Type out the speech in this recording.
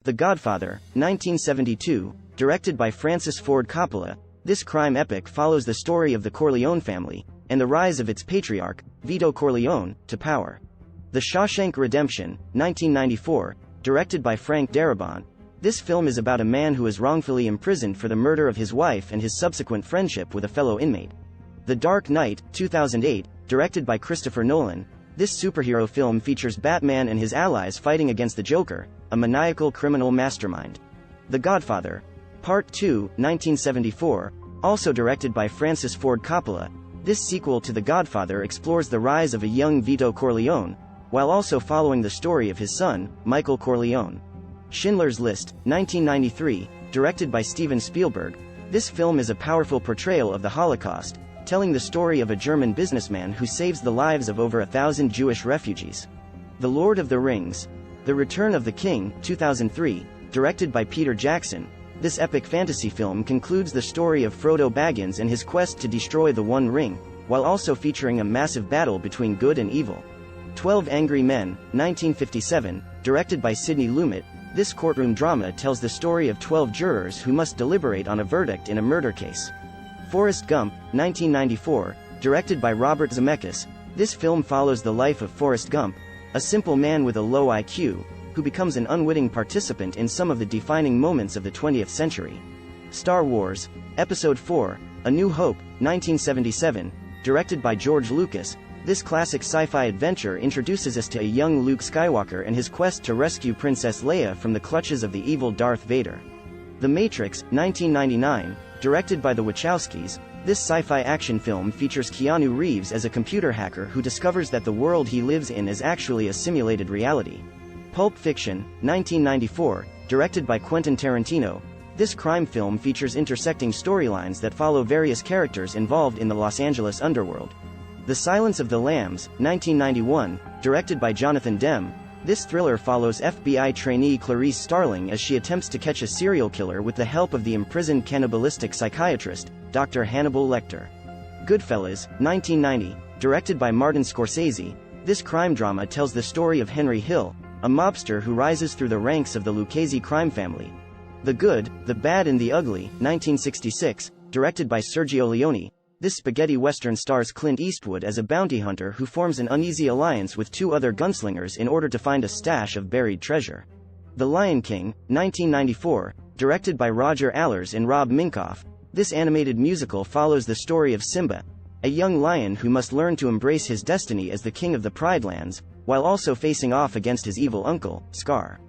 The Godfather, 1972, directed by Francis Ford Coppola, this crime epic follows the story of the Corleone family, and the rise of its patriarch, Vito Corleone, to power. The Shawshank Redemption, 1994, directed by Frank Darabont, this film is about a man who is wrongfully imprisoned for the murder of his wife and his subsequent friendship with a fellow inmate. The Dark Knight, 2008, directed by Christopher Nolan, this superhero film features Batman and his allies fighting against the Joker, a maniacal criminal mastermind. The Godfather, Part 2, 1974, also directed by Francis Ford Coppola, this sequel to The Godfather explores the rise of a young Vito Corleone, while also following the story of his son, Michael Corleone. Schindler's List, 1993, directed by Steven Spielberg, this film is a powerful portrayal of the Holocaust, telling the story of a German businessman who saves the lives of over 1,000 Jewish refugees. The Lord of the Rings, The Return of the King, 2003, directed by Peter Jackson, this epic fantasy film concludes the story of Frodo Baggins and his quest to destroy the One Ring, while also featuring a massive battle between good and evil. 12 Angry Men, 1957, directed by Sidney Lumet, this courtroom drama tells the story of 12 jurors who must deliberate on a verdict in a murder case. Forrest Gump, 1994, directed by Robert Zemeckis, this film follows the life of Forrest Gump, a simple man with a low IQ, who becomes an unwitting participant in some of the defining moments of the 20th century. Star Wars, Episode 4, A New Hope, 1977, directed by George Lucas, this classic sci-fi adventure introduces us to a young Luke Skywalker and his quest to rescue Princess Leia from the clutches of the evil Darth Vader. The Matrix, 1999, directed by the Wachowskis, this sci-fi action film features Keanu Reeves as a computer hacker who discovers that the world he lives in is actually a simulated reality. Pulp Fiction, 1994, directed by Quentin Tarantino, this crime film features intersecting storylines that follow various characters involved in the Los Angeles underworld. The Silence of the Lambs, 1991, directed by Jonathan Demme, this thriller follows FBI trainee Clarice Starling as she attempts to catch a serial killer with the help of the imprisoned cannibalistic psychiatrist, Dr. Hannibal Lecter. Goodfellas, 1990, directed by Martin Scorsese, this crime drama tells the story of Henry Hill, a mobster who rises through the ranks of the Lucchese crime family. The Good, the Bad and the Ugly, 1966, directed by Sergio Leone, this spaghetti western stars Clint Eastwood as a bounty hunter who forms an uneasy alliance with two other gunslingers in order to find a stash of buried treasure. The Lion King, 1994, directed by Roger Allers and Rob Minkoff, this animated musical follows the story of Simba, a young lion who must learn to embrace his destiny as the king of the Pride Lands, while also facing off against his evil uncle, Scar.